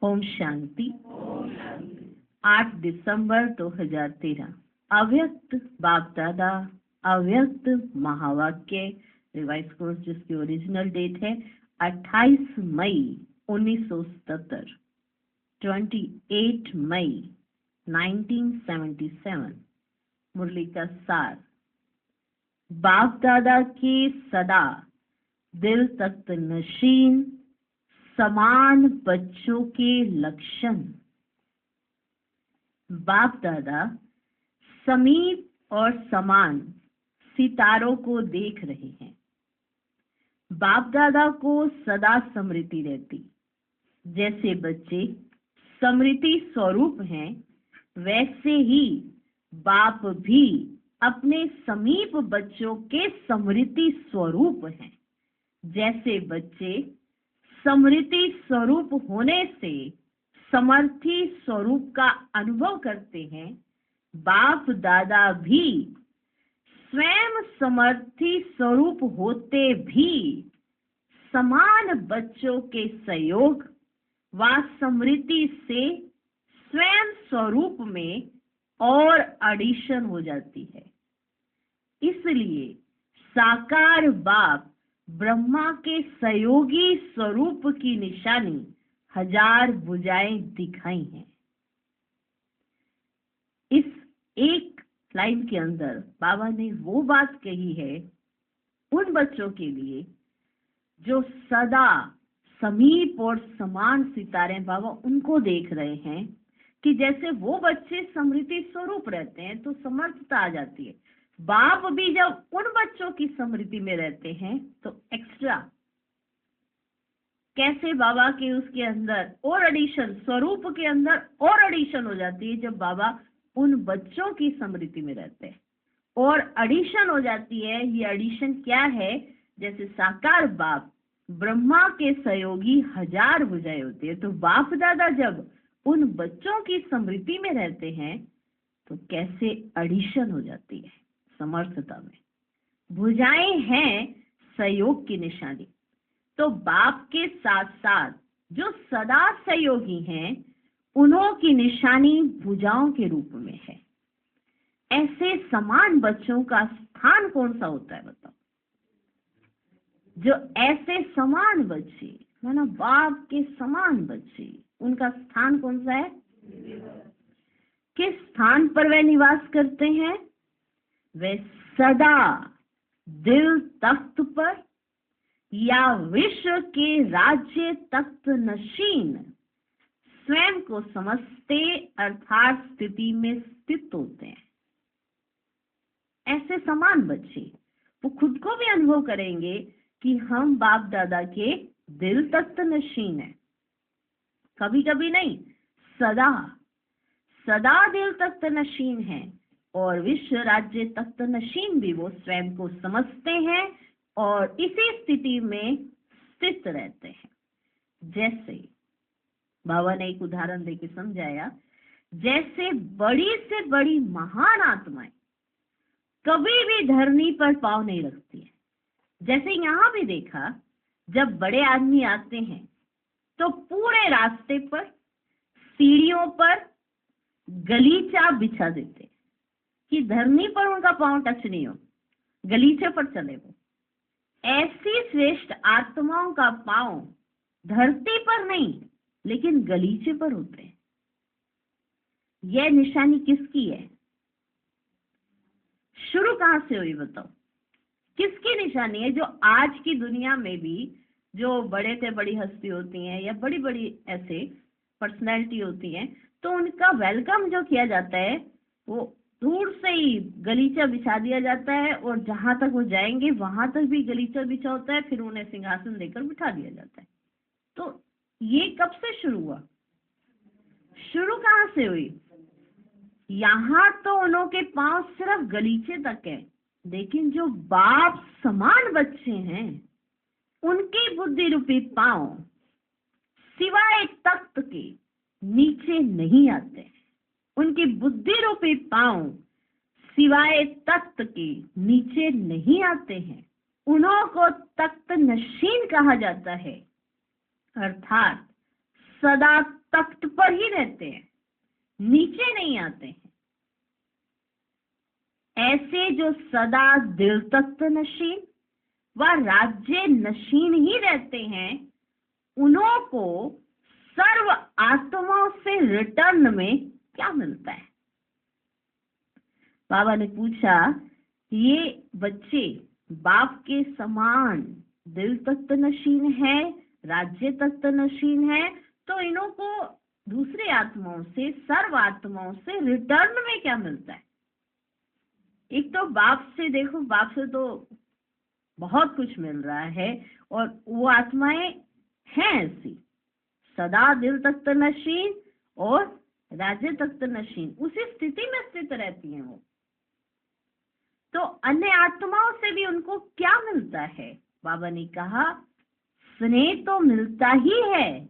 ओम शांति। 8 दिसंबर 2013 अव्यक्त बाप दादा अव्यक्त महावाक्य रिवाइज कोर्स, जिसकी ओरिजिनल डेट है 28 मई 1977, 28 मई 1977। मुरली का सार। बाप दादा की सदा दिल तख्त नशीन समान बच्चों के लक्षण। बाप दादा समीप और समान सितारों को देख रहे हैं। बाप दादा को सदा स्मृति रहती। जैसे बच्चे स्मृति स्वरूप हैं, वैसे ही बाप भी अपने समीप बच्चों के स्मृति स्वरूप हैं। जैसे बच्चे स्मृति स्वरूप होने से समर्थी स्वरूप का अनुभव करते हैं, बाप दादा भी स्वयं समर्थी स्वरूप होते भी समान बच्चों के सहयोग व स्मृति से स्वयं स्वरूप में और एडिशन हो जाती है। इसलिए साकार बाप ब्रह्मा के सहयोगी स्वरूप की निशानी 1000 भुजाएं दिखाई हैं। इस एक लाइन के अंदर बाबा ने वो बात कही है उन बच्चों के लिए जो सदा समीप और समान सितारे बाबा उनको देख रहे हैं, कि जैसे वो बच्चे स्मृति स्वरूप रहते हैं तो समर्थता आ जाती है। बाप भी जब उन बच्चों की स्मृति में रहते हैं तो एक्स्ट्रा कैसे बाबा के उसके अंदर और एडिशन, स्वरूप के अंदर और एडिशन हो जाती है जब बाबा उन बच्चों की स्मृति में रहते हैं। और एडिशन हो जाती है। ये एडिशन क्या है? जैसे साकार बाप ब्रह्मा के सहयोगी 1000 भुजाएं होती है, तो बाप दादा जब उन बच्चों की स्मृति में रहते हैं तो कैसे एडिशन हो जाती है समर्थता में। भुजाएं हैं सहयोग की निशानी। तो बाप के साथ साथ जो सदा सहयोगी हैं, उन्हों की निशानी भुजाओं के रूप में है। ऐसे समान बच्चों का स्थान कौन सा होता है बताओ? जो ऐसे समान बच्चे माना बाप के समान बच्चे, उनका स्थान कौन सा है? किस स्थान पर वे निवास करते हैं? वे सदा दिल तख्त पर या विश्व के राज्य तख्त नशीन स्वयं को समझते अर्थात स्थिति में स्थित होते हैं। ऐसे समान बच्चे वो खुद को भी अनुभव करेंगे कि हम बाप दादा के दिल तख्त नशीन है। कभी कभी नहीं, सदा सदा दिल तख्त नशीन है और विश्व राज्य तख्त नशीन भी वो स्वयं को समझते हैं और इसी स्थिति में स्थित रहते हैं। जैसे बाबा ने एक उदाहरण देके समझाया, जैसे बड़ी से बड़ी महान आत्माएं कभी भी धरनी पर पांव नहीं रखती है। जैसे यहाँ भी देखा, जब बड़े आदमी आते हैं तो पूरे रास्ते पर सीढ़ियों पर गलीचा बिछा देते कि धरनी पर उनका पांव टच नहीं हो, गलीचे पर चले वो। ऐसी श्रेष्ठ आत्माओं का पांव धरती पर नहीं लेकिन गलीचे पर होते हैं। यह निशानी किसकी है? शुरू कहां से हुई बताओ? किसकी निशानी है? जो आज की दुनिया में भी जो बड़े से बड़ी हस्ती होती हैं या बड़ी बड़ी ऐसे पर्सनैलिटी होती हैं, तो उनका वेलकम जो किया जाता है वो दूर से ही गलीचा बिछा दिया जाता है और जहां तक वो जाएंगे वहां तक भी गलीचा बिछा होता है, फिर उन्हें सिंहासन देकर बिठा दिया जाता है। तो ये कब से शुरू हुआ? शुरू कहां से हुई? यहाँ तो उन्हों के पांव सिर्फ गलीचे तक है, लेकिन जो बाप समान बच्चे हैं उनकी बुद्धि रूपी पांव सिवाय तख्त के नीचे नहीं आते। उनकी बुद्धि रूपी पांव सिवाय तख्त के नीचे नहीं आते हैं। उन्हों को तख्त नशीन कहा जाता है, अर्थात सदा तख्त पर ही रहते हैं, नीचे नहीं आते हैं। ऐसे जो सदा दिल तख्त नशीन व राज्य नशीन ही रहते हैं, उन्हों को सर्व आत्माओं से रिटर्न में क्या मिलता है? बाबा ने पूछा, ये बच्चे बाप के समान दिल तख्त नशीन है, राज्य तख्त नशीन है, तो इन्हों को दूसरी आत्माओं से, सर्व आत्माओं से रिटर्न में क्या मिलता है? एक तो बाप से, देखो बाप से तो बहुत कुछ मिल रहा है, और वो आत्माएं हैं ऐसी सदा दिल तख्त नशीन और राज्य तख्त नशीन, उसी स्थिति में स्थित रहती हैं वो। तो अन्य आत्माओं से भी उनको क्या मिलता है? बाबा ने कहा, स्नेह तो मिलता ही है,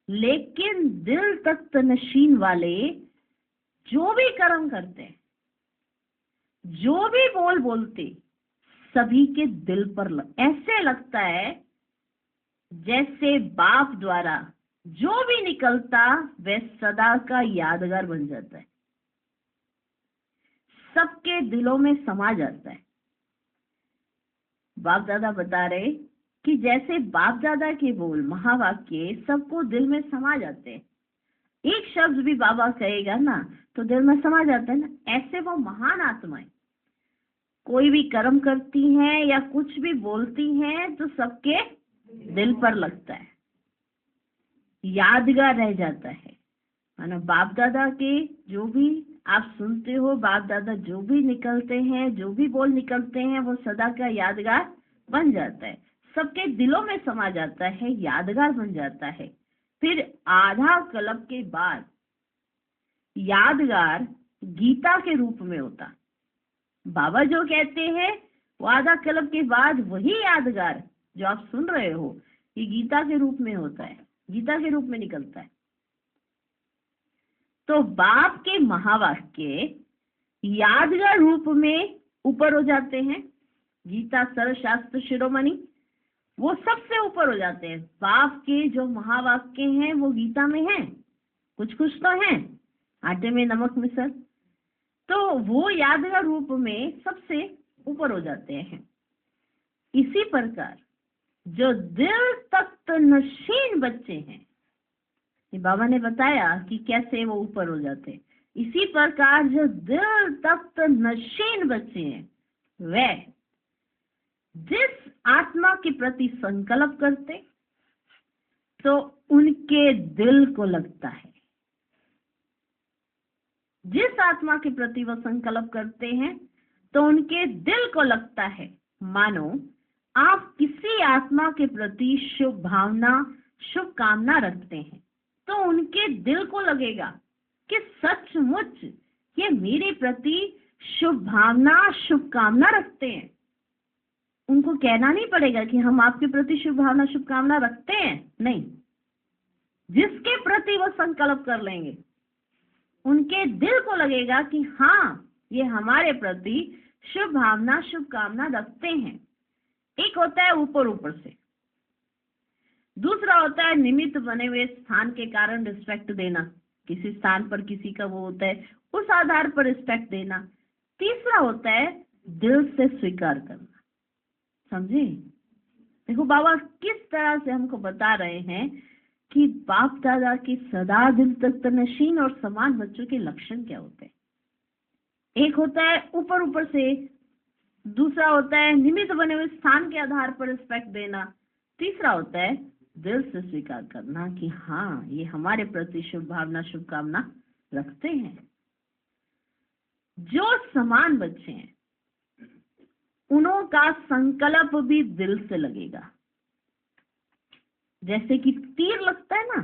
लेकिन दिल तख्त नशीन वाले जो भी कर्म करते हैं, जो भी बोल बोलते, सभी के दिल पर ऐसे लगता है जैसे बाप द्वारा जो भी निकलता वह सदा का यादगार बन जाता है, सबके दिलों में समा जाता है। बाप दादा बता रहे कि जैसे बाप दादा के बोल, महावाक्य सबको दिल में समा जाते हैं, एक शब्द भी बाबा कहेगा ना तो दिल में समा जाता है ना, ऐसे वो महान आत्माएं कोई भी कर्म करती हैं या कुछ भी बोलती हैं तो सबके दिल पर लगता है, यादगार रह जाता है। मानो बाप दादा के जो भी आप सुनते हो, बाप दादा जो भी निकलते हैं, जो भी बोल निकलते हैं, वो सदा का यादगार बन जाता है, सबके दिलों में समा जाता है, यादगार बन जाता है। फिर आधा कल्प के बाद यादगार गीता के रूप में होता। बाबा जो कहते हैं वो आधा कल्प के बाद वही यादगार जो आप सुन रहे हो, ये गीता के रूप में होता है, गीता के रूप में निकलता है। तो बाप के महावाक्य यादगार रूप में ऊपर हो जाते हैं, गीता सर्वशास्त्र शिरोमणि वो सबसे ऊपर हो जाते हैं। बाप के जो महावाक्य हैं वो गीता में हैं, कुछ कुछ तो हैं, आटे में नमक मिसल, तो वो यादगार रूप में सबसे ऊपर हो जाते हैं। इसी प्रकार जो दिल तख्त नशीन बच्चे हैं, ये बाबा ने बताया कि कैसे वो ऊपर हो जाते हैं। इसी प्रकार जो दिल तख्त नशीन बच्चे हैं, वे जिस आत्मा के प्रति संकल्प करते तो उनके दिल को लगता है, जिस आत्मा के प्रति वो संकल्प करते हैं तो उनके दिल को लगता है। मानो आप किसी आत्मा के प्रति शुभ भावना, शुभ कामना रखते हैं तो उनके दिल को लगेगा कि सचमुच ये मेरे प्रति शुभ भावना, शुभ कामना रखते हैं। उनको कहना नहीं पड़ेगा कि हम आपके प्रति शुभ भावना, शुभ कामना रखते हैं, नहीं, जिसके प्रति वो संकल्प कर लेंगे उनके दिल को लगेगा कि हाँ ये हमारे प्रति शुभ भावना, शुभ कामना रखते हैं। एक होता है ऊपर ऊपर से, दूसरा होता है निमित्त बने हुए स्थान के कारण रिस्पेक्ट देना, किसी स्थान पर किसी का वो होता है उस आधार पर रिस्पेक्ट देना। तीसरा होता है दिल से स्वीकार करना। समझे? देखो बाबा किस तरह से हमको बता रहे हैं कि बाप दादा की सदा दिल तख्त नशीन और समान बच्चों के लक्षण क्या होते हैं। एक होता है ऊपर ऊपर से, दूसरा होता है निमित्त बने हुए स्थान के आधार पर रिस्पेक्ट देना, तीसरा होता है दिल से स्वीकार करना कि हाँ ये हमारे प्रति शुभ भावना, शुभकामना रखते हैं। जो समान बच्चे हैं उन्हों का संकल्प भी दिल से लगेगा। जैसे कि तीर लगता है ना,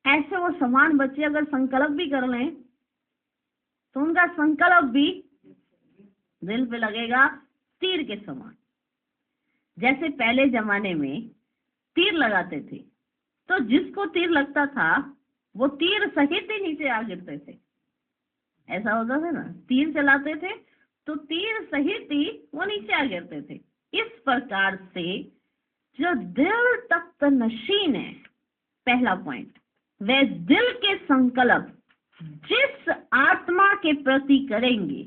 ऐसे वो समान बच्चे अगर संकल्प भी कर लें तो उनका संकल्प भी दिल पे लगेगा तीर के समान। जैसे पहले जमाने में तीर लगाते थे तो जिसको तीर लगता था वो तीर सहित ही नीचे आ गिरते थे। ऐसा होता था ना, तीर चलाते थे तो तीर सहित ही वो नीचे आ गिरते थे। इस प्रकार से जो दिल तख्त नशीन है पहला पॉइंट, वे दिल के संकल्प जिस आत्मा के प्रति करेंगे,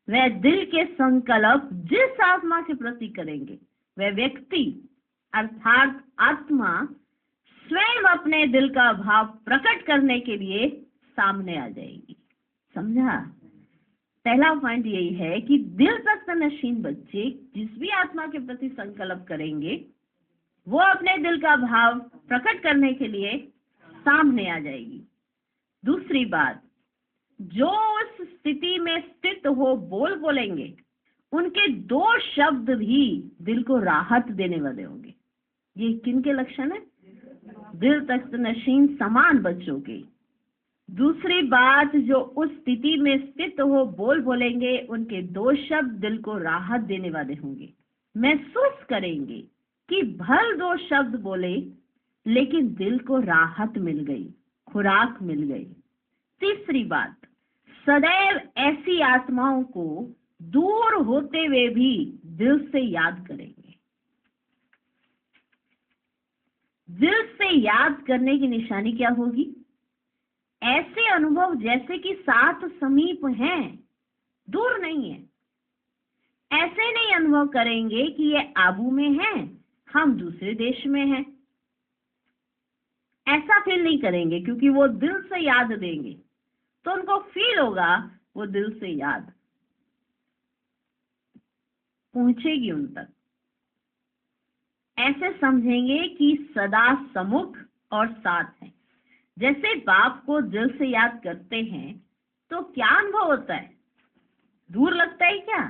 वह दिल के संकल्प जिस आत्मा के प्रति करेंगे, वह व्यक्ति अर्थात आत्मा स्वयं अपने दिल का भाव प्रकट करने के लिए सामने आ जाएगी। समझा? पहला पॉइंट यही है कि दिल तक नशीन बच्चे जिस भी आत्मा के प्रति संकल्प करेंगे, वो अपने दिल का भाव प्रकट करने के लिए सामने आ जाएगी। दूसरी बात, जो उस स्थिति में स्थित हो बोलेंगे, उनके 2 शब्द भी दिल को राहत देने वाले होंगे। ये किनके लक्षण है? दिल तख्त नशीन समान बच्चों के। दूसरी बात, जो उस स्थिति में स्थित हो बोलेंगे, उनके 2 शब्द दिल को राहत देने वाले होंगे। महसूस करेंगे कि भल 2 शब्द बोले लेकिन दिल को राहत मिल गई, खुराक मिल गई। तीसरी बात, सदैव ऐसी आत्माओं को दूर होते हुए भी दिल से याद करेंगे। दिल से याद करने की निशानी क्या होगी? ऐसे अनुभव जैसे कि साथ समीप हैं, दूर नहीं है। ऐसे नहीं अनुभव करेंगे कि ये आबू में हैं, हम दूसरे देश में हैं। ऐसा फील नहीं करेंगे, क्योंकि वो दिल से याद देंगे तो उनको फील होगा वो दिल से याद पहुंचेगी उन तक। ऐसे समझेंगे कि सदा सम्मुख और साथ है। जैसे बाप को दिल से याद करते हैं तो क्या अनुभव होता है? दूर लगता है क्या?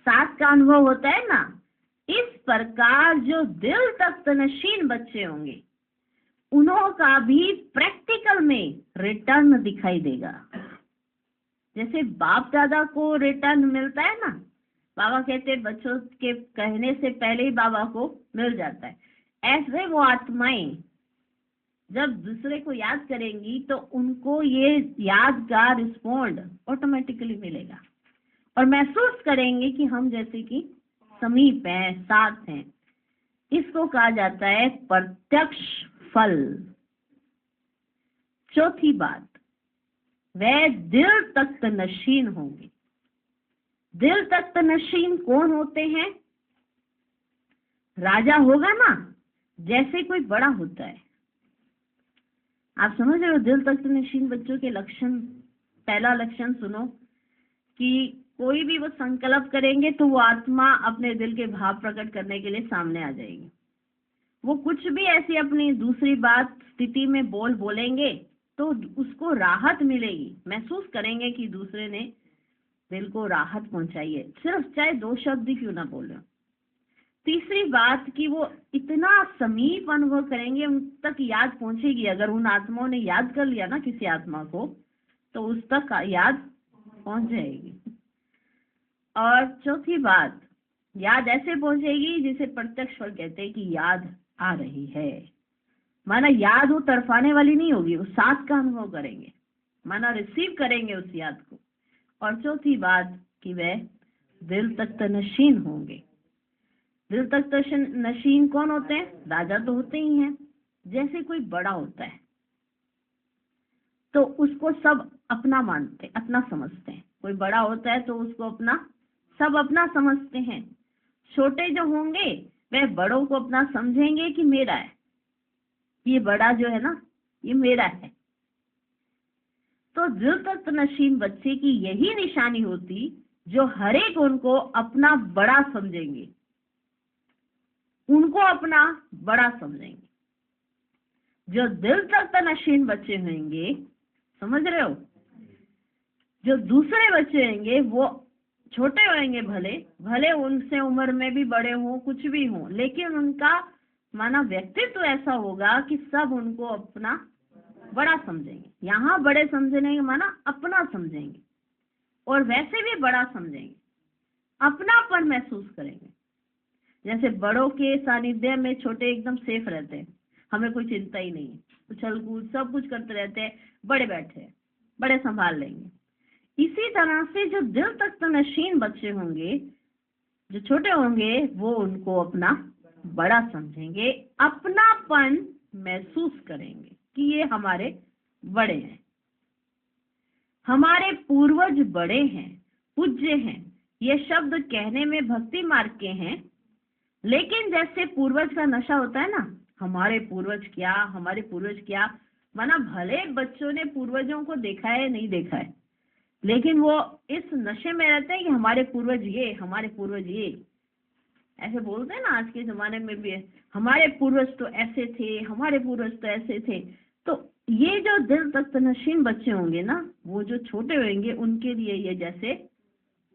साथ का अनुभव होता है ना। इस प्रकार जो दिल तख्त नशीन बच्चे होंगे, उन्हों का भी प्रैक्टिकल में रिटर्न दिखाई देगा। जैसे बाप दादा को रिटर्न मिलता है ना, बाबा कहते हैं बच्चों के कहने से पहले ही बाबा को मिल जाता है। ऐसे वो आत्माएं जब दूसरे को याद करेंगी तो उनको ये याद का रिस्पॉन्ड ऑटोमेटिकली मिलेगा और महसूस करेंगे कि हम जैसे कि समीप हैं, साथ हैं। इसको कहा जाता है प्रत्यक्ष फल। चौथी बात, वे दिल तख्त नशीन होंगे। दिल तख्त नशीन कौन होते हैं? राजा होगा ना, जैसे कोई बड़ा होता है। आप समझ रहे हो? दिल तख्त नशीन बच्चों के लक्षण, पहला लक्षण सुनो कि कोई भी वो संकल्प करेंगे तो वो आत्मा अपने दिल के भाव प्रकट करने के लिए सामने आ जाएगी। वो कुछ भी ऐसी अपनी दूसरी बात स्थिति में बोलेंगे तो उसको राहत मिलेगी। महसूस करेंगे कि दूसरे ने दिल को राहत पहुंचाई है, सिर्फ चाहे 2 शब्द ही क्यों ना बोले। तीसरी बात कि वो इतना समीप अनुभव करेंगे, उन तक याद पहुंचेगी। अगर उन आत्माओं ने याद कर लिया ना किसी आत्मा को, तो उस तक याद पहुंच जाएगी। और चौथी बात, याद ऐसे पहुंचेगी जिसे प्रत्यक्ष फल कहते हैं कि याद आ रही है। माना याद वो तरफाने वाली नहीं होगी, वो साथ का अनुभव करेंगे, माना रिसीव करेंगे उस याद को। और चौथी बात कि वह दिल तख्त नशीन होंगे। दिल तख्त नशीन कौन होते हैं? राजा तो होते ही हैं। जैसे कोई बड़ा होता है तो उसको सब अपना मानते, अपना समझते हैं। कोई बड़ा होता है तो उसको सब अपना समझते हैं। छोटे जो होंगे वह बड़ों को अपना समझेंगे कि मेरा है, ये बड़ा जो है ना ये मेरा है। तो दिल तख्त नशीन बच्चे की यही निशानी होती, जो हर एक उनको अपना बड़ा समझेंगे, उनको अपना बड़ा समझेंगे। जो दिल तख्त नशीन बच्चे होंगे, समझ रहे हो, जो दूसरे बच्चे होंगे वो छोटे होंगे, भले उनसे उम्र में भी बड़े हों, कुछ भी हों, लेकिन उनका माना व्यक्तित्व ऐसा होगा कि सब उनको अपना बड़ा समझेंगे। यहाँ बड़े समझने माना अपना समझेंगे, और वैसे भी बड़ा समझेंगे, अपनापन महसूस करेंगे। जैसे बड़ों के सानिध्य में छोटे एकदम सेफ रहते हैं, हमें कोई चिंता ही नहीं है, उछल कूद सब कुछ करते रहते हैं, बड़े बैठे हैं, बड़े संभाल लेंगे। इसी तरह से जो दिल तख्त नशीन बच्चे होंगे, जो छोटे होंगे, वो उनको अपना बड़ा समझेंगे, अपनापन महसूस करेंगे कि ये हमारे बड़े हैं, हमारे पूर्वज बड़े हैं, पूज्य हैं। ये शब्द कहने में भक्ति मार्ग के हैं, लेकिन जैसे पूर्वज का नशा होता है ना, हमारे पूर्वज क्या, हमारे पूर्वज क्या, माना भले बच्चों ने पूर्वजों को देखा है नहीं देखा है, लेकिन वो इस नशे में रहते हैं कि हमारे पूर्वज ये, हमारे पूर्वज ये। ऐसे बोलते हैं ना आज के जमाने में भी, हमारे पूर्वज तो ऐसे थे, हमारे पूर्वज तो ऐसे थे। तो ये जो दिल तक नशीन बच्चे होंगे ना, वो जो छोटे होंगे उनके लिए ये जैसे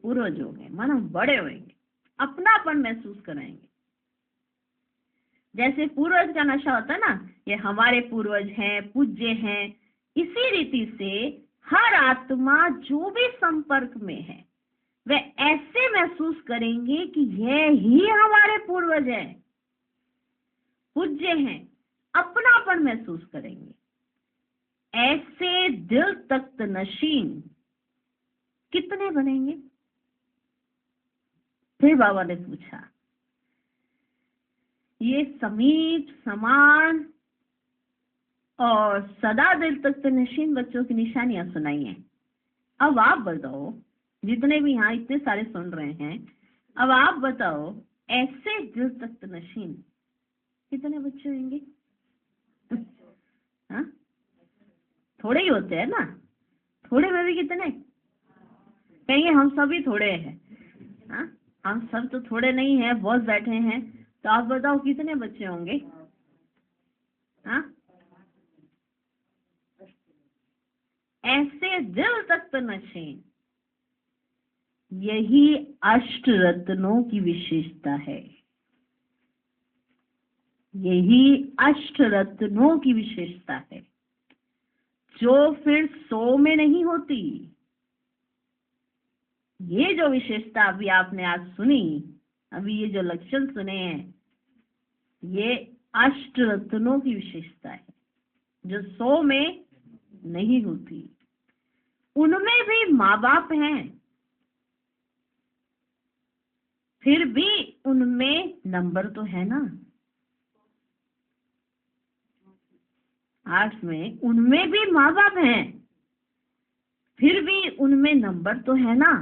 पूर्वज होंगे, माना बड़े होंगे, अपनापन महसूस कराएंगे। जैसे पूर्वज का नशा होता है ना, ये हमारे पूर्वज हैं, पूज्य हैं, इसी रीति से हर आत्मा जो भी संपर्क में है वे ऐसे महसूस करेंगे कि ये ही हमारे पूर्वज हैं, पूज्य हैं, अपनापन महसूस करेंगे। ऐसे दिल तख्त नशीन कितने बनेंगे? फिर बाबा ने पूछा। ये समीप, समान और सदा दिल तख्त नशीन बच्चों की निशानियां सुनाई हैं। अब आप बताओ, जितने भी यहाँ इतने सारे सुन रहे हैं, अब आप बताओ ऐसे दिल तख्त नशीन कितने बच्चे होंगे? हाँ, थोड़े ही होते हैं ना, थोड़े में भी कितने कहेंगे, हम सभी थोड़े हैं। हाँ, हम सब तो थोड़े नहीं हैं, बहुत बैठे हैं। तो आप बताओ कितने बच्चे होंगे? हाँ, ऐसे दिल तख्त नशीन, यही अष्ट रत्नों की विशेषता है, यही अष्ट रत्नों की विशेषता है, जो फिर 100 में नहीं होती। ये जो विशेषता अभी आपने आज सुनी, अभी ये जो लक्षण सुने हैं, ये अष्ट रत्नों की विशेषता है, जो 100 में नहीं होती। उनमें भी माँ बाप हैं, फिर भी उनमें नंबर तो है ना। 8 में उनमें भी माँ बाप हैं, फिर भी उनमें नंबर तो है ना।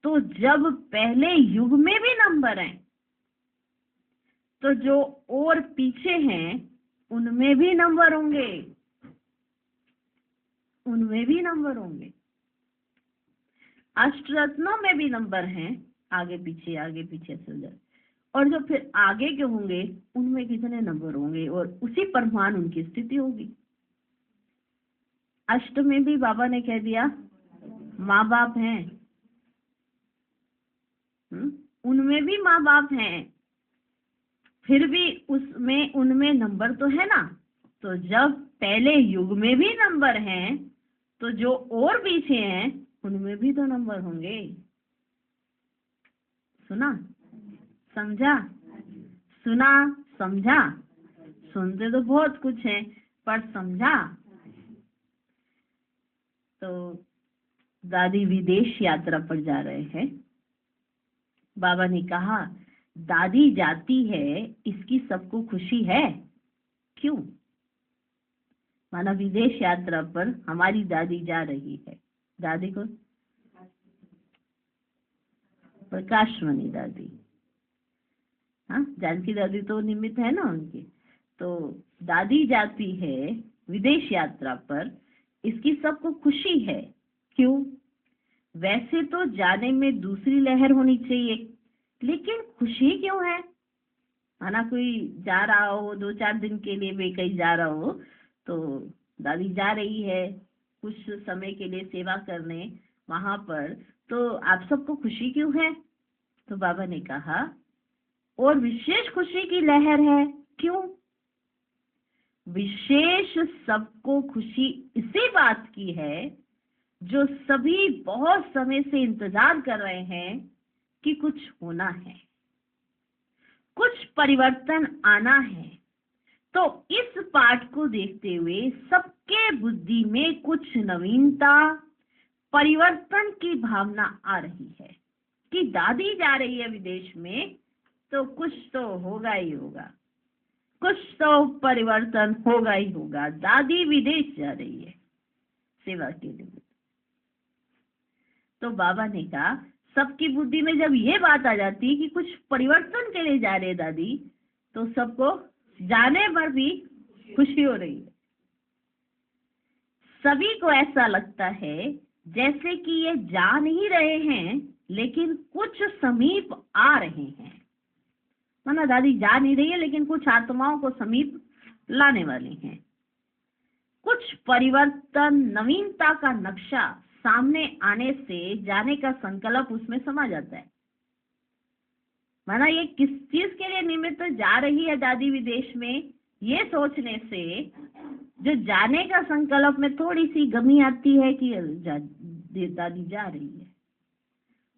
तो जब पहले युग में भी नंबर हैं, तो जो और पीछे हैं उनमें भी नंबर होंगे, उनमें भी नंबर होंगे। अष्टरत्नों में भी नंबर हैं, आगे पीछे से उधर। और जो फिर आगे के होंगे उनमें कितने नंबर होंगे, और उसी परमान उनकी स्थिति होगी। अष्ट में भी बाबा ने कह दिया माँ बाप हैं, उनमें भी माँ बाप हैं, फिर भी उसमें उनमें नंबर तो है ना। तो जब पहले युग में भी नंबर हैं, तो जो और पीछे हैं उनमें भी तो नंबर होंगे। सुना, समझा? सुना, समझा? सुनते तो बहुत कुछ है, पर समझा? तो दादी विदेश यात्रा पर जा रहे हैं। बाबा ने कहा दादी जाती है, इसकी सबको खुशी है, क्यों? माना विदेश यात्रा पर हमारी दादी जा रही है। दादी को प्रकाशमणि दादी, हाँ, जानकी दादी तो निमित्त है ना उनकी। तो दादी जाती है विदेश यात्रा पर, इसकी सबको खुशी है, क्यों? वैसे तो जाने में दूसरी लहर होनी चाहिए, लेकिन खुशी क्यों है? माना कोई जा रहा हो 2-4 दिन के लिए भी कहीं जा रहा हो, तो दादी जा रही है कुछ समय के लिए सेवा करने वहां पर, तो आप सबको खुशी क्यों है? तो बाबा ने कहा और विशेष खुशी की लहर है, क्यों? विशेष सबको खुशी इसी बात की है, जो सभी बहुत समय से इंतजार कर रहे हैं कि कुछ होना है, कुछ परिवर्तन आना है। तो इस पाठ को देखते हुए सबके बुद्धि में कुछ नवीनता, परिवर्तन की भावना आ रही है कि दादी जा रही है विदेश में, तो कुछ तो होगा ही होगा। कुछ तो परिवर्तन होगा ही होगा। दादी विदेश जा रही है सेवा के लिए। तो बाबा ने कहा सबकी बुद्धि में जब ये बात आ जाती है कि कुछ परिवर्तन के लिए जा रहे दादी, तो सबको जाने पर भी खुशी हो रही है। सभी को ऐसा लगता है जैसे कि ये जा नहीं रहे हैं लेकिन कुछ समीप आ रहे हैं। माना दादी जा नहीं रही है लेकिन कुछ आत्माओं को समीप लाने वाली हैं। कुछ परिवर्तन, नवीनता का नक्शा सामने आने से जाने का संकल्प उसमें समा जाता है। माना ये किस चीज के लिए निमित्त जा रही है दादी विदेश में, ये सोचने से जो जाने का संकल्प में थोड़ी सी गमी आती है कि दादी जा रही है,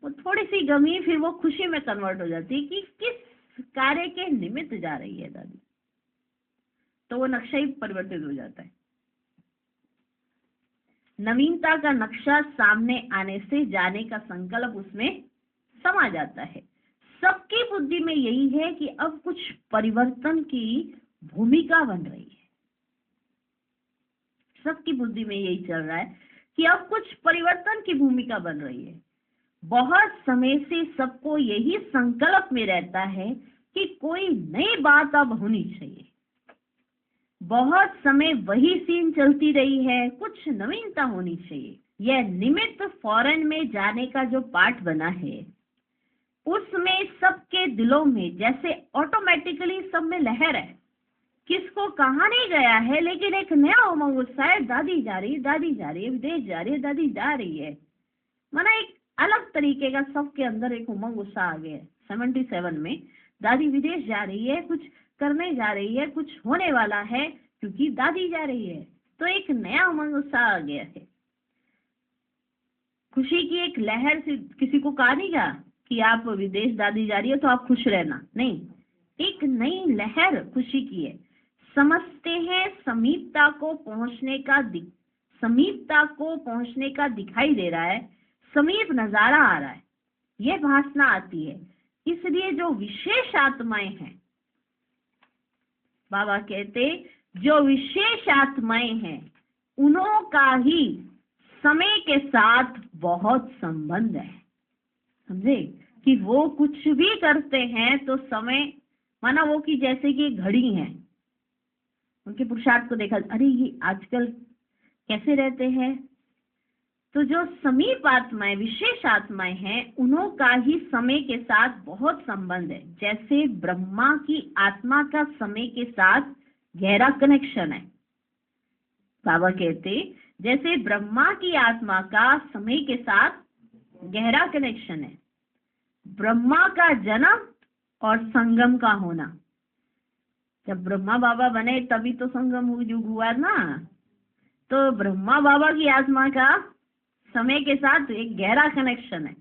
वो थोड़ी सी गमी फिर वो खुशी में कन्वर्ट हो जाती है कि किस कार्य के निमित्त जा रही है दादी, तो वो नक्शा ही परिवर्तित हो जाता है। नवीनता का नक्शा सामने आने से जाने का संकल्प उसमें समा जाता है। सबकी बुद्धि में यही है कि अब कुछ परिवर्तन की भूमिका बन रही है। सबकी बुद्धि में यही चल रहा है कि अब कुछ परिवर्तन की भूमिका बन रही है। बहुत समय से सबको यही संकल्प में रहता है कि कोई नई बात अब होनी चाहिए। बहुत समय वही सीन चलती रही है, कुछ नवीनता होनी चाहिए। यह निमित्त फॉरेन में जाने का जो पाठ बना है उसमें सबके दिलों में जैसे ऑटोमेटिकली सब में लहर है। किसको कहा नहीं गया है लेकिन एक नया उमंग उत्साह है, दादी जा रही है, दादी जा रही है, विदेश जा रही है, दादी जा रही है। माना एक अलग तरीके का सबके अंदर एक उमंग उत्साह आ गया है। 77 में दादी विदेश जा रही है, कुछ करने जा रही है, कुछ होने वाला है क्योंकि दादी जा रही है, तो एक नया उमंग उत्साह आ गया है। खुशी की एक लहर से किसी को कहा नहीं गया कि आप विदेश दादी जा रही है तो आप खुश रहना, नहीं, एक नई लहर खुशी की है। समझते हैं समीपता को पहुंचने का दिखाई दे रहा है, समीप नजारा आ रहा है, यह भासना आती है। इसलिए जो विशेष आत्माएं हैं, बाबा कहते जो विशेष आत्माएं हैं उन्हों का ही समय के साथ बहुत संबंध है। समझे कि वो कुछ भी करते हैं तो समय, माना वो कि जैसे कि घड़ी है, उनके पुरुषार्थ को देखा, अरे ये आजकल कैसे रहते हैं, तो जो समीप आत्माएं, विशेष आत्माएं हैं, उन्हों का ही समय के साथ बहुत संबंध है। जैसे ब्रह्मा की आत्मा का समय के साथ गहरा कनेक्शन है। बाबा कहते जैसे ब्रह्मा की आत्मा का समय के साथ गहरा कनेक्शन है। ब्रह्मा का जन्म और संगम का होना, जब ब्रह्मा बाबा बने तभी तो संगम युग हुआ ना, तो ब्रह्मा बाबा की आत्मा का समय के साथ एक गहरा कनेक्शन है।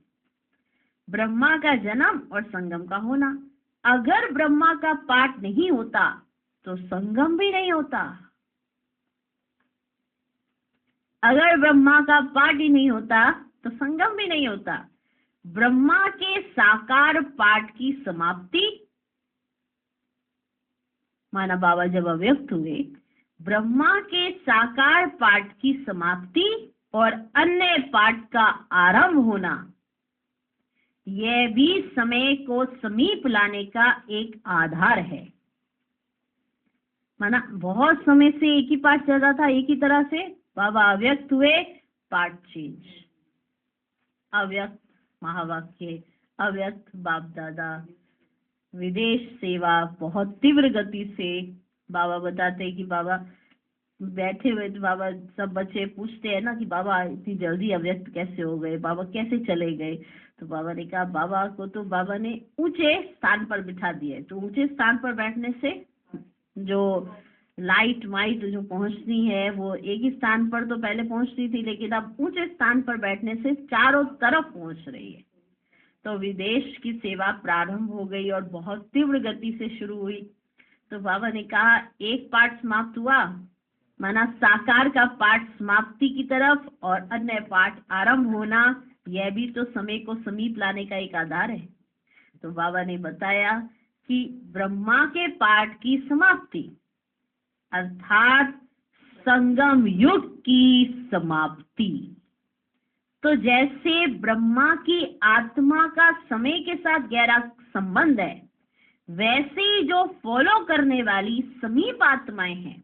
ब्रह्मा का जन्म और संगम का होना, अगर ब्रह्मा का पाठ नहीं होता तो संगम भी नहीं होता। अगर ब्रह्मा का पाठ ही नहीं होता तो संगम भी नहीं होता। ब्रह्मा के साकार पाठ की समाप्ति, माना बाबा जब अव्यक्त हुए, ब्रह्मा के साकार पाठ की समाप्ति और अन्य पाठ का आरंभ होना, यह भी समय को समीप लाने का एक आधार है। माना बहुत समय से एक ही पाठ चल रहा था, एक ही तरह से, बाबा अव्यक्त हुए, पाठ चेंज, अव्यक्त महावाक्य, अव्यक्त बाप दादा, विदेश सेवा बहुत तीव्र गति से। बाबा बताते हैं कि बाबा बैठे हुए तो बाबा सब बच्चे पूछते हैं ना कि बाबा इतनी जल्दी अव्यक्त कैसे हो गए, बाबा कैसे चले गए, तो बाबा ने कहा बाबा को तो बाबा ने ऊंचे स्थान पर बिठा दिया। तो ऊंचे स्थान पर बैठने से जो लाइट वाइट जो पहुंचनी है वो एक ही स्थान पर तो पहले पहुंचती थी, लेकिन अब ऊंचे स्थान पर बैठने से चारों तरफ पहुंच रही है। तो विदेश की सेवा प्रारंभ हो गई और बहुत तीव्र गति से शुरू हुई। तो बाबा ने कहा एक पाठ समाप्त हुआ, माना साकार का पाठ समाप्ति की तरफ और अन्य पाठ आरंभ होना, यह भी तो समय को समीप लाने का एक आधार है। तो बाबा ने बताया कि ब्रह्मा के पाठ की समाप्ति अर्थात संगम युग की समाप्ति। तो जैसे ब्रह्मा की आत्मा का समय के साथ गहरा संबंध है, वैसे ही जो फॉलो करने वाली समीप आत्माएं हैं,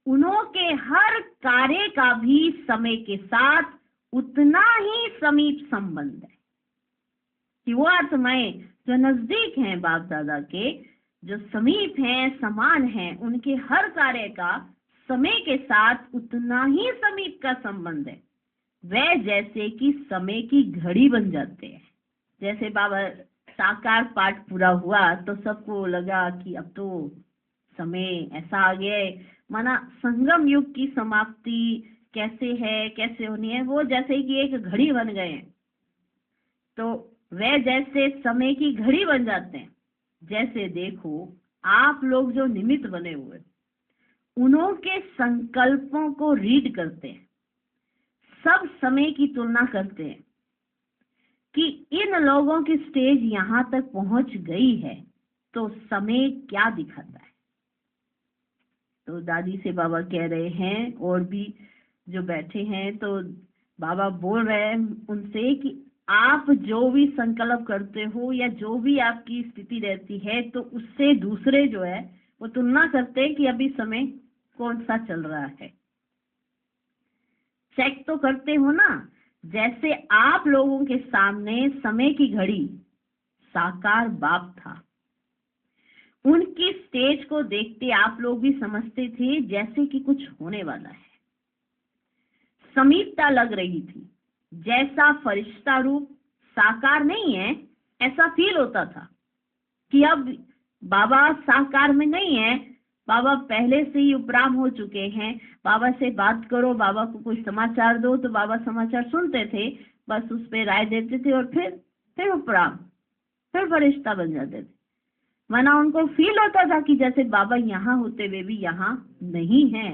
उनके हर कार्य का भी समय के साथ उतना ही समीप संबंध है कि वो आत्माएं जो नजदीक हैं बाप दादा के, जो समीप हैं, समान हैं, उनके हर कार्य का समय के साथ उतना ही समीप का संबंध है। वह जैसे कि समय की घड़ी बन जाते हैं। जैसे बाबा साकार पाठ पूरा हुआ तो सबको लगा कि अब तो समय ऐसा आ गया है, माना संगम युग की समाप्ति कैसे है, कैसे होनी है, वो जैसे कि एक घड़ी बन गए हैं। तो वे जैसे समय की घड़ी बन जाते हैं। जैसे देखो आप लोग जो निमित्त बने हुए, उनके संकल्पों को रीड करते हैं, सब समय की तुलना करते हैं कि इन लोगों की स्टेज यहाँ तक पहुंच गई है तो समय क्या दिखाता है। तो दादी से बाबा कह रहे हैं और भी जो बैठे हैं, तो बाबा बोल रहे हैं उनसे कि आप जो भी संकल्प करते हो या जो भी आपकी स्थिति रहती है, तो उससे दूसरे जो है वो तुलना करते हैं कि अभी समय कौन सा चल रहा है। चेक तो करते हो ना। जैसे आप लोगों के सामने समय की घड़ी साकार बाप था, उनकी स्टेज को देखते आप लोग भी समझते थे जैसे कि कुछ होने वाला है। समीपता लग रही थी, जैसा फरिश्ता रूप साकार नहीं है ऐसा फील होता था कि अब बाबा साकार में नहीं है, बाबा पहले से ही उपराम हो चुके हैं। बाबा से बात करो, बाबा को कुछ समाचार दो तो बाबा समाचार सुनते थे, बस उस पर राय देते थे और फिर उपराम, फिर फरिश्ता बन जाते थे। माना उनको फील होता था कि जैसे बाबा यहाँ होते हुए भी यहाँ नहीं है।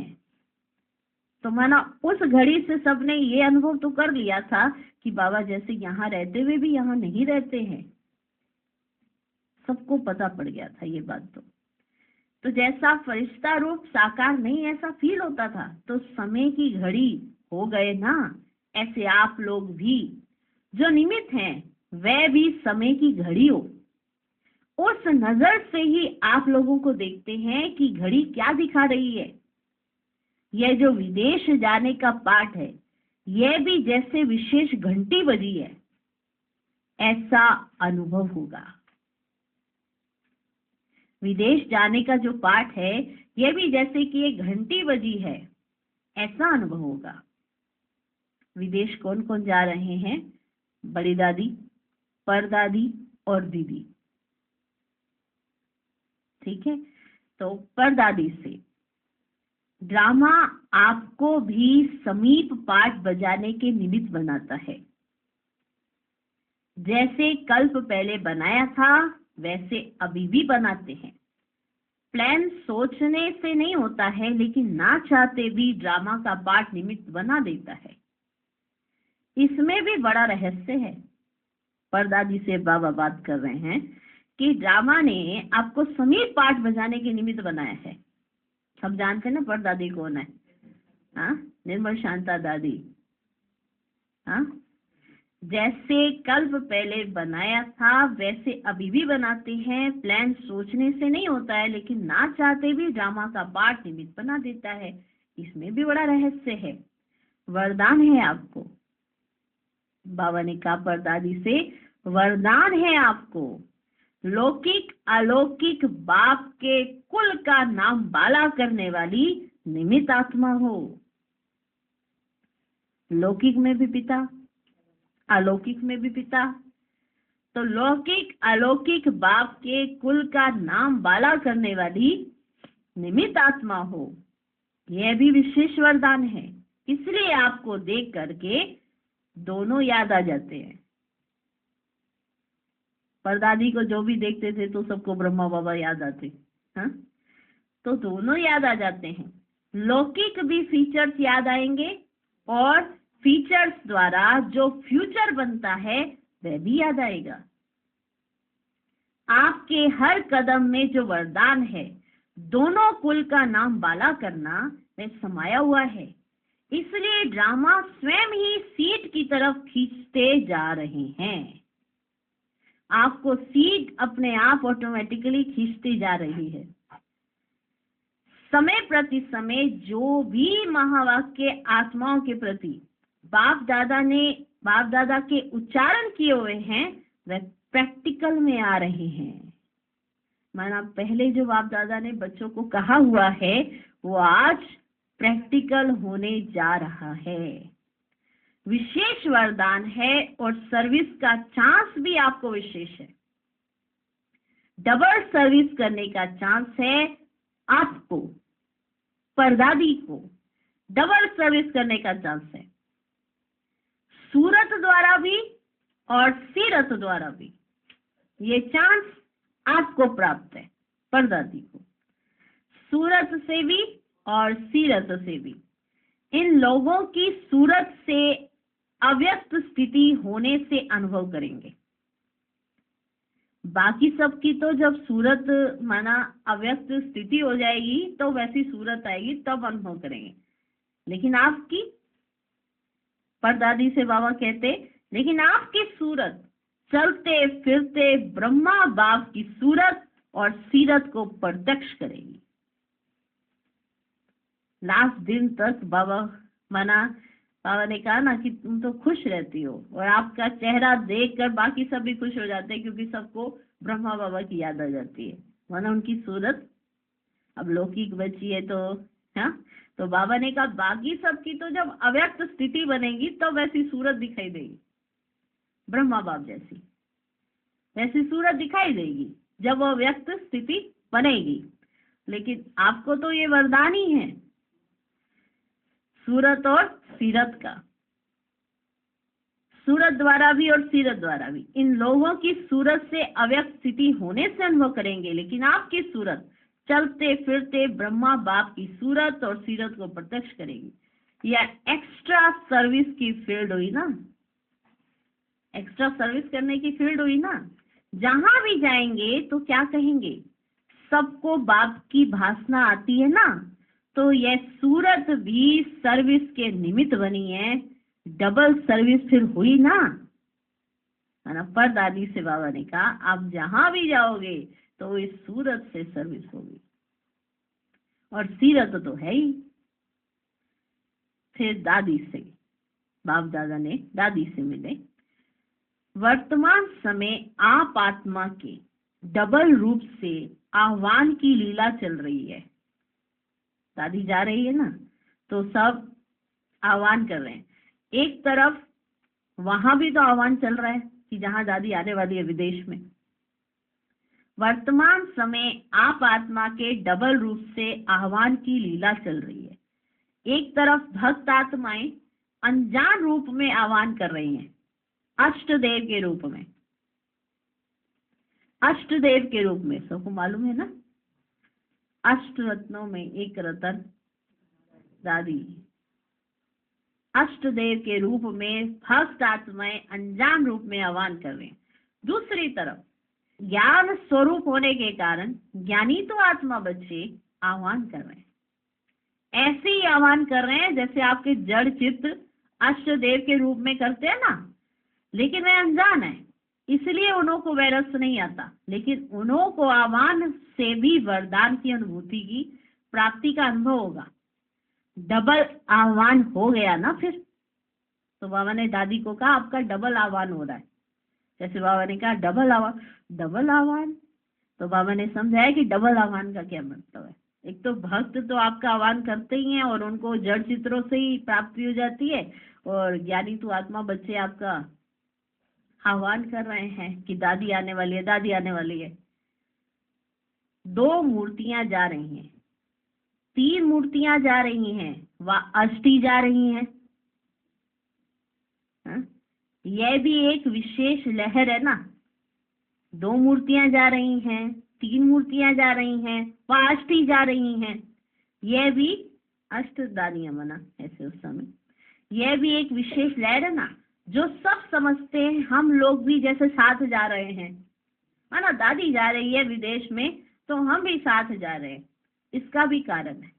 तो माना उस घड़ी से सबने ये अनुभव तो कर लिया था कि बाबा जैसे यहाँ रहते हुए भी यहाँ नहीं रहते हैं। सबको पता पड़ गया था ये बात। तो जैसा फरिश्ता रूप साकार नहीं ऐसा फील होता था, तो समय की घड़ी हो गए ना, ऐसे आप लोग भी जो निमित्त हैं वह भी समय की घड़ी हो। उस नजर से ही आप लोगों को देखते हैं कि घड़ी क्या दिखा रही है। यह जो विदेश जाने का पाठ है, यह भी जैसे विशेष घंटी बजी है ऐसा अनुभव होगा। विदेश जाने का जो पाठ है, यह भी जैसे कि एक घंटी बजी है ऐसा अनुभव होगा। विदेश कौन कौन जा रहे हैं? बड़ी दादी, परदादी और दीदी। ठीक है, तो परदादी से ड्रामा आपको भी समीप पाठ बजाने के निमित्त बनाता है। जैसे कल्प पहले बनाया था वैसे अभी भी बनाते हैं। प्लान सोचने से नहीं होता है, लेकिन ना चाहते भी ड्रामा का पार्ट निमित्त बना देता है। इसमें भी बड़ा रहस्य है। परदादी से बाबा बात कर रहे हैं कि ड्रामा ने आपको समीप पार्ट बजाने के निमित्त बनाया है। सब जानते हैं ना परदादी कौन है? हाँ, निर्मल शांता दादी। हाँ, जैसे कल्प पहले बनाया था वैसे अभी भी बनाते हैं। प्लान सोचने से नहीं होता है, लेकिन ना चाहते भी ड्रामा का पार्ट निमित्त बना देता है। इसमें भी बड़ा रहस्य है। वरदान है आपको। बाबा ने कहा परदादी से, वरदान है आपको। लौकिक अलौकिक बाप के कुल का नाम बाला करने वाली निमित्त आत्मा हो। लौकिक में भी पिता, अलौकिक में भी पिता। तो लौकिक अलौकिक बाप के कुल का नाम बाला करने वाली निमित्त आत्मा हो, यह भी विशेष वरदान है। इसलिए आपको देख करके दोनों याद आ जाते हैं। परदादी को जो भी देखते थे तो सबको ब्रह्मा बाबा याद आते। हाँ, तो दोनों याद आ जाते हैं। लौकिक भी फीचर्स याद आएंगे और फीचर्स द्वारा जो फ्यूचर बनता है वह भी याद आएगा। आपके हर कदम में जो वरदान है, दोनों कुल का नाम बाला करना, वह समाया हुआ है। इसलिए ड्रामा स्वयं ही सीट की तरफ खींचते जा रहे हैं। आपको सीट अपने आप ऑटोमेटिकली खींचती जा रही है। समय प्रति समय जो भी महावाक्य आत्माओं के प्रति बाप दादा के उच्चारण किए हुए हैं, वह प्रैक्टिकल में आ रहे हैं। माना पहले जो बाप दादा ने बच्चों को कहा हुआ है, वो आज प्रैक्टिकल होने जा रहा है। विशेष वरदान है और सर्विस का चांस भी आपको विशेष है। डबल सर्विस करने का चांस है आपको, परदादी को डबल सर्विस करने का चांस है, सूरत द्वारा भी और सीरत द्वारा भी। ये चांस आपको प्राप्त है, परदादी को, सूरत से भी और सीरत से भी। इन लोगों की सूरत से अव्यक्त स्थिति होने से अनुभव करेंगे। बाकी सबकी तो जब सूरत माना अव्यक्त स्थिति हो जाएगी तो वैसी सूरत आएगी, तब अनुभव करेंगे। लेकिन आपकी, परदादी से बाबा कहते, लेकिन आपकी सूरत चलते फिरते ब्रह्मा बाप की सूरत और सीरत को प्रत्यक्ष करेगी। लास्ट दिन तक बाबा ने कहा ना कि तुम तो खुश रहती हो, और आपका चेहरा देखकर बाकी सब भी खुश हो जाते हैं, क्योंकि सबको ब्रह्मा बाबा की याद आ जाती है। वरना उनकी सूरत अब लौकिक बची है तो हाँ, तो बाबा ने कहा बाकी सबकी तो जब अव्यक्त स्थिति बनेगी तो वैसी सूरत दिखाई देगी, ब्रह्मा बाप जैसी वैसी सूरत दिखाई देगी जब वो व्यक्त स्थिति बनेगी। लेकिन आपको तो ये वरदान ही है, सूरत और सीरत का, सूरत द्वारा भी और सीरत द्वारा भी। इन लोगों की सूरत से अव्यक्त स्थिति होने से अनुभव करेंगे, लेकिन आपकी सूरत चलते फिरते ब्रह्मा बाप की सूरत और सीरत को प्रत्यक्ष करेगी। यह एक्स्ट्रा सर्विस की फील्ड हुई ना, एक्स्ट्रा सर्विस करने की फील्ड हुई ना। जहां भी जाएंगे तो क्या कहेंगे, सबको बाप की भासना आती है ना, तो यह सूरत भी सर्विस के निमित्त बनी है, डबल सर्विस फिर हुई ना। परदादी से बाबा ने कहा आप जहां भी जाओगे तो इस सूरत से सर्विस होगी, और सीरत तो है ही। फिर दादी से बाप दादा ने दादी से मिले। वर्तमान समय आप आत्मा के डबल रूप से आह्वान की लीला चल रही है। दादी जा रही है ना, तो सब आह्वान कर रहे हैं। एक तरफ वहां भी तो आह्वान चल रहा है कि जहां दादी आने वाली है विदेश में। वर्तमान समय आप आत्मा के डबल रूप से आह्वान की लीला चल रही है। एक तरफ भक्त आत्माएं अनजान रूप में आह्वान कर रही हैं, अष्टदेव के रूप में, अष्टदेव के रूप में। सबको मालूम है ना, अष्ट रत्नों में एक रतन दादी। अष्टदेव के रूप में भक्त आत्माएं अनजान रूप में आह्वान कर रहे हैं। दूसरी तरफ ज्ञान स्वरूप होने के कारण ज्ञानी तो आत्मा बच्चे आह्वान कर रहे हैं, ऐसे ही आह्वान कर रहे हैं जैसे आपके जड़ चित्र अष्टदेव के रूप में करते हैं ना। लेकिन वे अनजान है, इसलिए उन्हों को वह रस नहीं आता। लेकिन उन्हों को आह्वान से भी वरदान की अनुभूति की प्राप्ति का अनुभव होगा। डबल आह्वान हो गया ना फिर। तो बाबा ने दादी को कहा आपका डबल आह्वान हो रहा है। जैसे बाबा ने कहा डबल आह्वान, डबल आह्वान, तो बाबा ने समझाया कि डबल आह्वान का क्या मतलब है। एक तो भक्त तो आपका आह्वान करते ही हैं और उनको जड़ चित्रों से ही प्राप्ति हो जाती है, और ज्ञानी तो आत्मा बच्चे आपका आह्वान कर रहे हैं कि दादी आने वाली है, दादी आने वाली है। दो मूर्तियां जा रही हैं, तीन मूर्तियां जा रही हैं, वह अष्टी जा रही हैं। यह भी एक विशेष लहर है ना। दो मूर्तियां जा रही हैं, तीन मूर्तियां जा रही हैं, वह अष्टी जा रही हैं। यह भी अष्टदानियां मना ऐसे उस समय। यह भी एक विशेष लहर है ना, जो सब समझते हैं। हम लोग भी जैसे साथ जा रहे हैं, माना दादी जा रही है विदेश में तो हम भी साथ जा रहे हैं, इसका भी कारण है।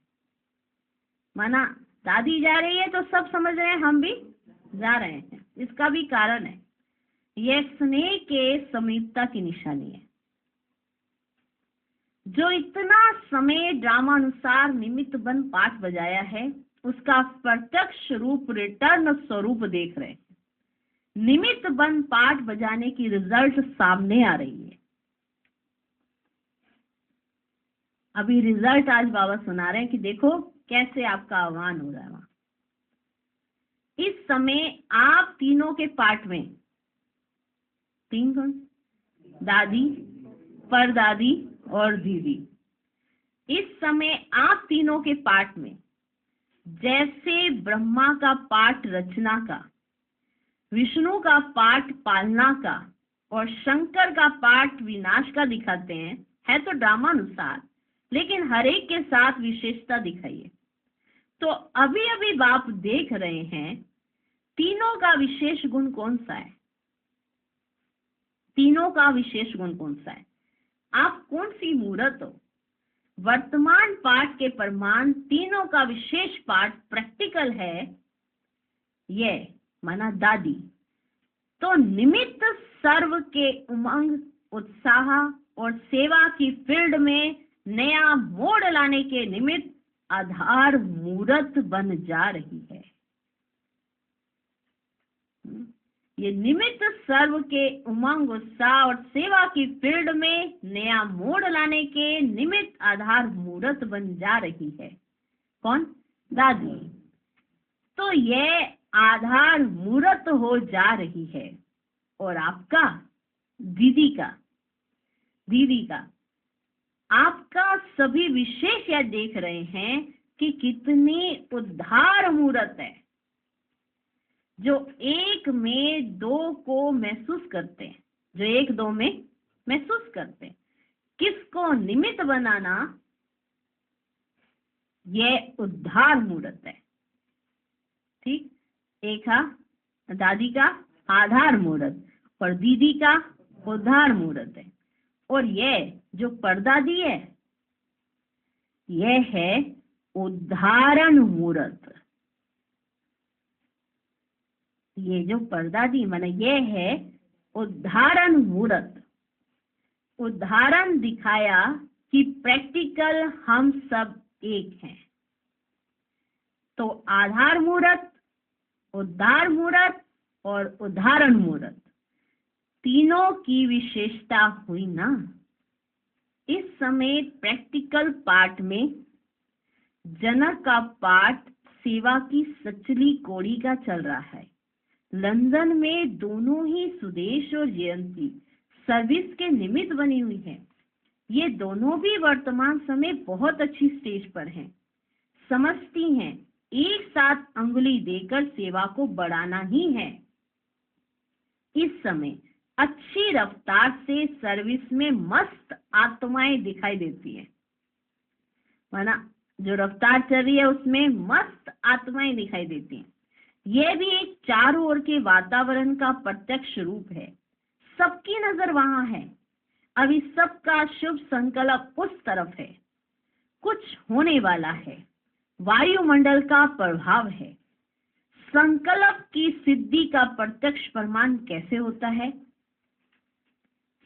माना दादी जा रही है तो सब समझ रहे हैं हम भी जा रहे हैं, इसका भी कारण है। यह स्नेह के समीपता की निशानी है। जो इतना समय ड्रामानुसार निमित्त बन पाठ बजाया है उसका प्रत्यक्ष रूप रिटर्न स्वरूप देख रहे हैं। निमित्त बन पाठ बजाने की रिजल्ट सामने आ रही है। अभी रिजल्ट आज बाबा सुना रहे हैं कि देखो कैसे आपका आह्वान हो रहा है। वहां इस समय आप तीनों के पाठ में, तीन कौन, दादी, परदादी और दीदी, इस समय आप तीनों के पाठ में जैसे ब्रह्मा का पाठ रचना का, विष्णु का पाठ पालना का और शंकर का पाठ विनाश का दिखाते हैं, है तो ड्रामानुसार, लेकिन हर एक के साथ विशेषता दिखाइए। तो अभी अभी आप देख रहे हैं तीनों का विशेष गुण कौन सा है। तीनों का विशेष गुण कौन सा है, आप कौन सी मूर्त हो। वर्तमान पाठ के प्रमाण तीनों का विशेष पाठ प्रैक्टिकल है, ये माना दादी। तो निमित्त सर्व के उमंग, उत्साह और सेवा की फील्ड में नया मोड़ लाने के निमित्त आधार मूर्त बन जा रही है। ये निमित्त सर्व के उमंग, उत्साह और सेवा की फील्ड में नया मोड़ लाने के निमित्त आधार मूर्त बन जा रही है। कौन, दादी। तो यह आधार मूर्त हो जा रही है। और आपका दीदी का आपका सभी विशेष यह देख रहे हैं कि कितनी उद्धार मूर्त है, जो एक में दो को महसूस करते हैं, जो एक दो में महसूस करते हैं। किसको निमित्त बनाना, यह उद्धार मूर्त है। ठीक, एक दादी का आधार मूर्त और दीदी का उद्धार मूर्त है। और यह जो परदादी है यह है उद्धारण मूर्त। ये जो परदादी माने यह है उद्धारण मूर्त। उदाहरण दिखाया कि प्रैक्टिकल हम सब एक हैं। तो आधार मूर्त, उद्धार मूर्त और उदाहरण मूर्त, तीनों की विशेषता हुई ना। इस समय प्रैक्टिकल पाठ में जनक का पाठ सेवा की सचली कौड़ी का चल रहा है। लंदन में दोनों ही सुदेश और जयंती सर्विस के निमित्त बनी हुई है। ये दोनों भी वर्तमान समय बहुत अच्छी स्टेज पर हैं, समझती हैं एक साथ अंगुली देकर सेवा को बढ़ाना ही है। इस समय अच्छी रफ्तार से सर्विस में मस्त आत्माएं दिखाई देती है, माना जो रफ्तार चल रही है उसमें मस्त आत्माएं दिखाई देती हैं। यह भी एक चारों ओर के वातावरण का प्रत्यक्ष रूप है। सबकी नजर वहां है। अभी सबका शुभ संकल्प उस तरफ है। कुछ होने वाला है। वायुमंडल का प्रभाव है। संकल्प की सिद्धि का प्रत्यक्ष प्रमाण कैसे होता है?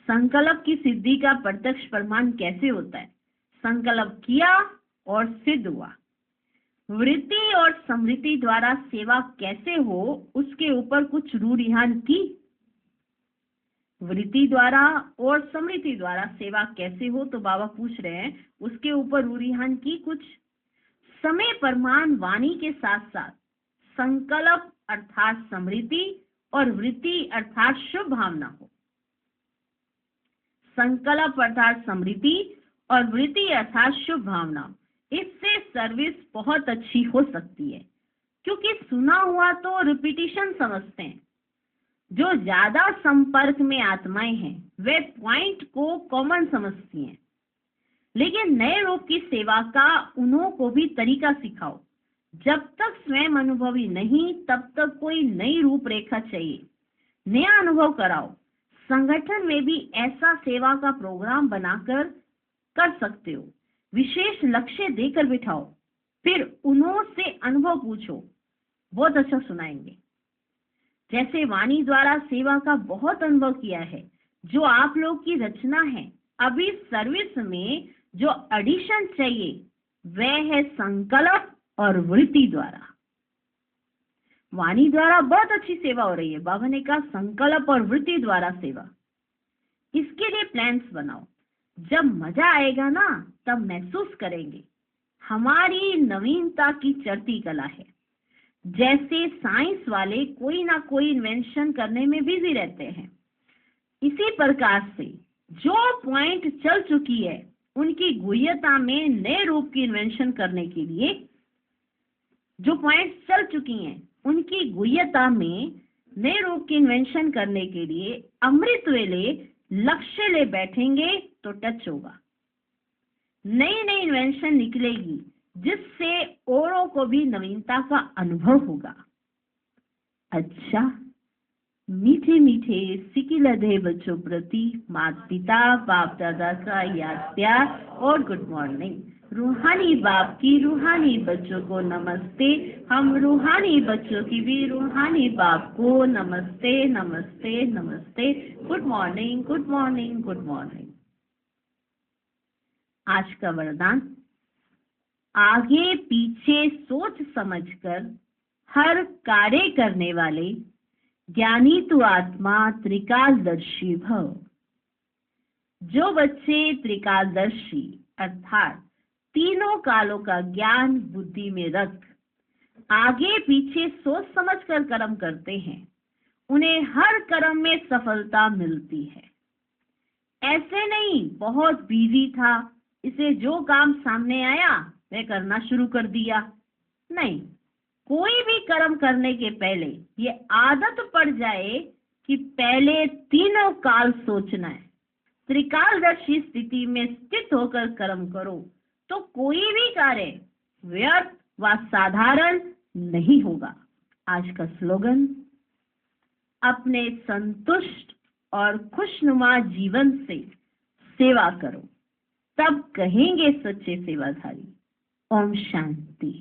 संकल्प की सिद्धि का प्रत्यक्ष प्रमाण कैसे होता है? संकल्प किया और सिद्ध हुआ। वृत्ति और समृद्धि द्वारा सेवा कैसे हो उसके ऊपर कुछ रूढ़ियान की। वृत्ति द्वारा और समृद्धि द्वारा सेवा कैसे हो तो बाबा पूछ रहे हैं उसके ऊपर रूढ़ियान की कुछ। समय प्रमाण वाणी के साथ साथ संकल्प अर्थात समृद्धि और वृत्ति अर्थात शुभ भावना हो। संकल्प अर्थात समृद्धि और वृत्ति अर्थात शुभ भावना, इससे सर्विस बहुत अच्छी हो सकती है। क्योंकि सुना हुआ तो रिपीटिशन समझते हैं। जो ज्यादा संपर्क में आत्माएं हैं वे पॉइंट को कॉमन समझती हैं। लेकिन नए रूप की सेवा का उन्हों को भी तरीका सिखाओ। जब तक स्वयं अनुभवी नहीं तब तक कोई नई रूपरेखा चाहिए। नया अनुभव कराओ। संगठन में भी ऐसा सेवा का प्रोग्राम बनाकर कर सकते हो। विशेष लक्ष्य देकर बिठाओ, फिर उन्होंने अनुभव पूछो, बहुत अच्छा सुनाएंगे। जैसे वाणी द्वारा सेवा का बहुत अनुभव किया है, जो आप लोग की रचना है, अभी सर्विस में जो एडिशन चाहिए वह है संकल्प और वृत्ति द्वारा। वाणी द्वारा बहुत अच्छी सेवा हो रही है, बाबा ने कहा संकल्प और वृत्ति द्वारा सेवा। इसके लिए प्लान्स बनाओ, जब मजा आएगा ना तब महसूस करेंगे। हमारी नवीनता की चढ़ती कला है। जैसे साइंस वाले कोई ना कोई इन्वेंशन करने में बिजी रहते हैं, इसी प्रकार से जो पॉइंट चल चुकी है उनकी गुह्यता में नए रूप की इन्वेंशन करने के लिए, जो पॉइंट चल चुकी हैं उनकी गुह्यता में नए रूप की इन्वेंशन करने के लिए अमृत वेले लक्ष्य ले बैठेंगे तो टच होगा। नई नई इन्वेंशन निकलेगी जिससे औरों को भी नवीनता का अनुभव होगा। अच्छा, मीठे मीठे सिकिलधे बच्चों प्रति माता पिता बाप दादा का याद प्यार और गुड मॉर्निंग। रूहानी बाप की रूहानी बच्चों को नमस्ते। हम रूहानी बच्चों की भी रूहानी बाप को नमस्ते नमस्ते नमस्ते। Good morning good morning good morning. आज का वरदान, आगे पीछे सोच समझकर हर कार्य करने वाले ज्ञानी तू आत्मा त्रिकालदर्शी भव। जो बच्चे त्रिकालदर्शी अर्थात तीनों कालों का ज्ञान बुद्धि में रख आगे पीछे सोच समझकर कर्म करते हैं, उन्हें हर कर्म में सफलता मिलती है। ऐसे नहीं बहुत बिजी था, इसे जो काम सामने आया वह करना शुरू कर दिया। नहीं, कोई भी कर्म करने के पहले ये आदत पड़ जाए कि पहले तीनों काल सोचना है। त्रिकालदर्शी स्थिति में स्थित होकर कर्म करो तो कोई भी कार्य व्यर्थ व साधारण नहीं होगा। आज का स्लोगन, अपने संतुष्ट और खुशनुमा जीवन से सेवा करो, तब कहेंगे सच्चे सेवाधारी। ओम शांति।